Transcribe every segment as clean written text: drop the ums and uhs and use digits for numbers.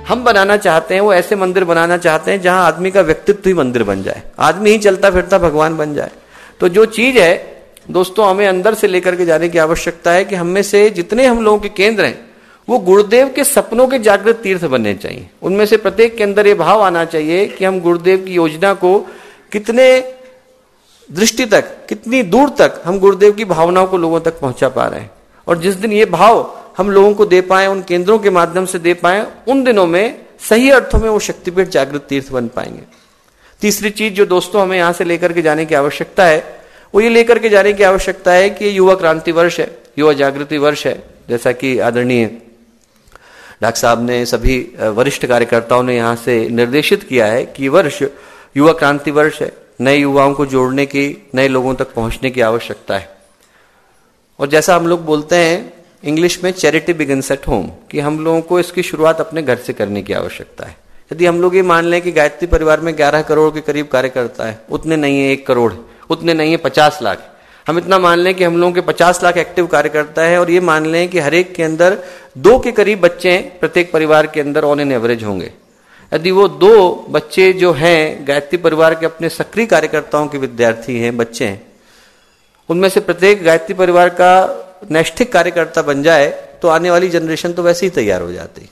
हम बनाना चाहते हैं वो ऐसे मंदिर बनाना चाहते हैं जहां आदमी का व्यक्तित्व ही मंदिर बन जाए, आदमी ही चलता फिरता भगवान बन जाए। तो जो चीज है दोस्तों हमें अंदर से लेकर के जाने की आवश्यकता है कि हम में से जितने हम लोगों के केंद्र हैं वो गुरुदेव के सपनों के जागृत तीर्थ बनने चाहिए। उनमें से प्रत्येक के अंदर ये भाव आना चाहिए कि हम गुरुदेव की योजना को कितने दृष्टि तक, कितनी दूर तक हम गुरुदेव की भावनाओं को लोगों तक पहुंचा पा रहे हैं। और जिस दिन ये भाव हम लोगों को दे पाए, उन केंद्रों के माध्यम से दे पाए, उन दिनों में सही अर्थों में वो शक्तिपीठ जागृत तीर्थ बन पाएंगे। तीसरी चीज जो दोस्तों हमें यहां से लेकर के जाने की आवश्यकता है वो ये लेकर के जाने की आवश्यकता है कि युवा क्रांति वर्ष है, युवा जागृति वर्ष है। जैसा कि आदरणीय डॉक्टर साहब ने, सभी वरिष्ठ कार्यकर्ताओं ने यहां से निर्देशित किया है कि वर्ष युवा क्रांति वर्ष है। नए युवाओं को जोड़ने की, नए लोगों तक पहुंचने की आवश्यकता है। और जैसा हम लोग बोलते हैं इंग्लिश में, चैरिटी बिगिंस एट होम, कि हम लोगों को इसकी शुरुआत अपने घर से करने की आवश्यकता है। यदि हम लोग ये मान लें कि गायत्री परिवार में 11 करोड़ के करीब कार्यकर्ता है, उतने नहीं है 1 करोड़, उतने नहीं है 50 लाख, हम इतना मान लें कि हम लोगों के 50 लाख एक्टिव कार्यकर्ता है, और ये मान लें कि हर एक के अंदर 2 के करीब बच्चे प्रत्येक परिवार के अंदर ऑन एन एवरेज होंगे। यदि वो 2 बच्चे जो हैं गायत्री परिवार के अपने सक्रिय कार्यकर्ताओं के विद्यार्थी हैं, बच्चे हैं, उनमें से प्रत्येक गायत्री परिवार का नैष्ठिक कार्यकर्ता बन जाए तो आने वाली जनरेशन तो वैसे ही तैयार हो जाती।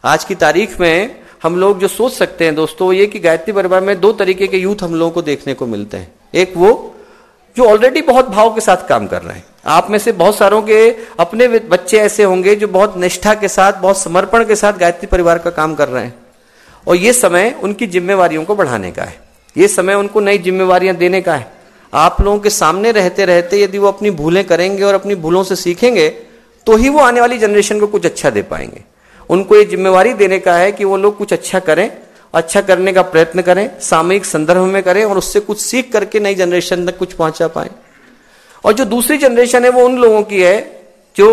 आज की तारीख में हम लोग जो सोच सकते हैं दोस्तों ये कि गायत्री परिवार में 2 तरीके के यूथ हम लोगों को देखने को मिलते हैं। एक वो जो ऑलरेडी बहुत भाव के साथ काम कर रहे हैं, आप में से बहुत सारों के अपने बच्चे ऐसे होंगे जो बहुत निष्ठा के साथ, बहुत समर्पण के साथ गायत्री परिवार का काम कर रहे हैं, और ये समय उनकी जिम्मेवारियों को बढ़ाने का है, ये समय उनको नई जिम्मेवारियां देने का है। आप लोगों के सामने रहते रहते यदि वो अपनी भूलें करेंगे और अपनी भूलों से सीखेंगे तो ही वो आने वाली जनरेशन को कुछ अच्छा दे पाएंगे। उनको ये जिम्मेवारी देने का है कि वो लोग कुछ अच्छा करें, अच्छा करने का प्रयत्न करें, सामयिक संदर्भ में करें, और उससे कुछ सीख करके नई जनरेशन तक कुछ पहुंचा पाए। और जो दूसरी जनरेशन है वो उन लोगों की है जो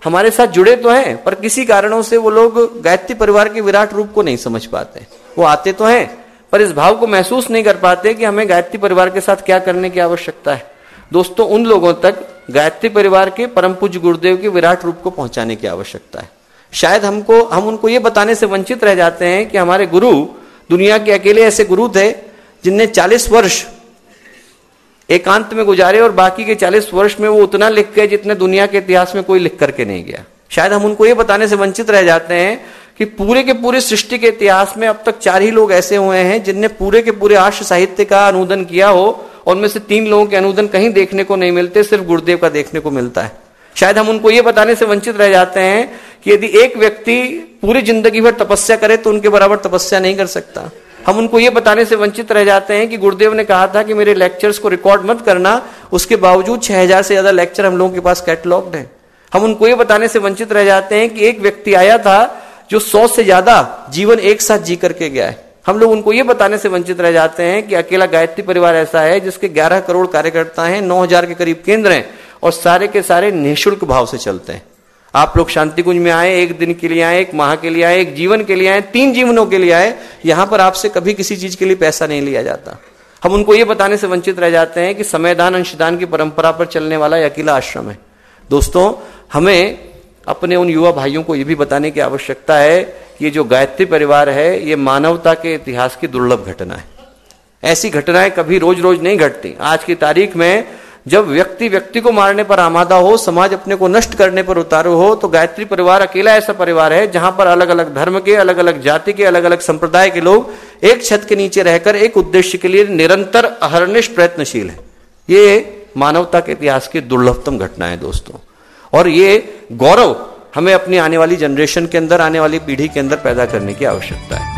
हमारे साथ जुड़े तो हैं पर किसी कारणों से वो लोग गायत्री परिवार के विराट रूप को नहीं समझ पाते। वो आते तो हैं पर इस भाव को महसूस नहीं कर पाते कि हमें गायत्री परिवार के साथ क्या करने की आवश्यकता है। दोस्तों उन लोगों तक गायत्री परिवार के परम पूज्य गुरुदेव के विराट रूप को पहुंचाने की आवश्यकता है। शायद हम उनको ये बताने से वंचित रह जाते हैं कि हमारे गुरु दुनिया के अकेले ऐसे गुरु थे जिनने 40 वर्ष एकांत में गुजारे और बाकी के 40 वर्ष में वो उतना लिख गए जितने दुनिया के इतिहास में कोई लिख करके नहीं गया। शायद हम उनको ये बताने से वंचित रह जाते हैं कि पूरे के पूरे सृष्टि के इतिहास में अब तक 4 ही लोग ऐसे हुए हैं जिनने पूरे के पूरे आर्ष साहित्य का अनुवादन किया हो, और उनमें से 3 लोगों के अनुवादन कहीं देखने को नहीं मिलते, सिर्फ गुरुदेव का देखने को मिलता है। शायद हम उनको ये बताने से वंचित रह जाते हैं कि यदि एक व्यक्ति पूरी जिंदगी भर तपस्या करे तो उनके बराबर तपस्या नहीं कर सकता। हम उनको ये बताने से वंचित रह जाते हैं कि गुरुदेव ने कहा था कि मेरे लेक्चर्स को रिकॉर्ड मत करना, उसके बावजूद 6000 से ज्यादा लेक्चर हम लोगों के पास कैटलॉग्ड हैं। हम उनको ये बताने से वंचित रह जाते हैं कि एक व्यक्ति आया था जो 100 से ज्यादा जीवन एक साथ जी करके गया है। हम लोग उनको ये बताने से वंचित रह जाते हैं कि अकेला गायत्री परिवार ऐसा है जिसके 11 करोड़ कार्यकर्ता हैं, 9000 के करीब केंद्र हैं, और सारे के सारे निःशुल्क भाव से चलते हैं। आप लोग शांति कुंज में आए, 1 दिन के लिए आए, 1 माह के लिए आए, 1 जीवन के लिए आए, 3 जीवनों के लिए आए, यहां पर आपसे कभी किसी चीज के लिए पैसा नहीं लिया जाता। हम उनको ये बताने से वंचित रह जाते हैं कि समयदान अंशदान की परंपरा पर चलने वाला यह अकेला आश्रम है। दोस्तों हमें अपने उन युवा भाइयों को यह भी बताने की आवश्यकता है कि ये जो गायत्री परिवार है ये मानवता के इतिहास की दुर्लभ घटना है। ऐसी घटनाएं कभी रोज रोज नहीं घटती। आज की तारीख में जब व्यक्ति व्यक्ति को मारने पर आमादा हो, समाज अपने को नष्ट करने पर उतारू हो, तो गायत्री परिवार अकेला ऐसा परिवार है जहां पर अलग अलग धर्म के, अलग अलग जाति के, अलग अलग संप्रदाय के लोग एक छत के नीचे रहकर एक उद्देश्य के लिए निरंतर अहर्निश प्रयत्नशील है। ये मानवता के इतिहास की दुर्लभतम घटना है दोस्तों, और ये गौरव हमें अपनी आने वाली जनरेशन के अंदर, आने वाली पीढ़ी के अंदर पैदा करने की आवश्यकता है।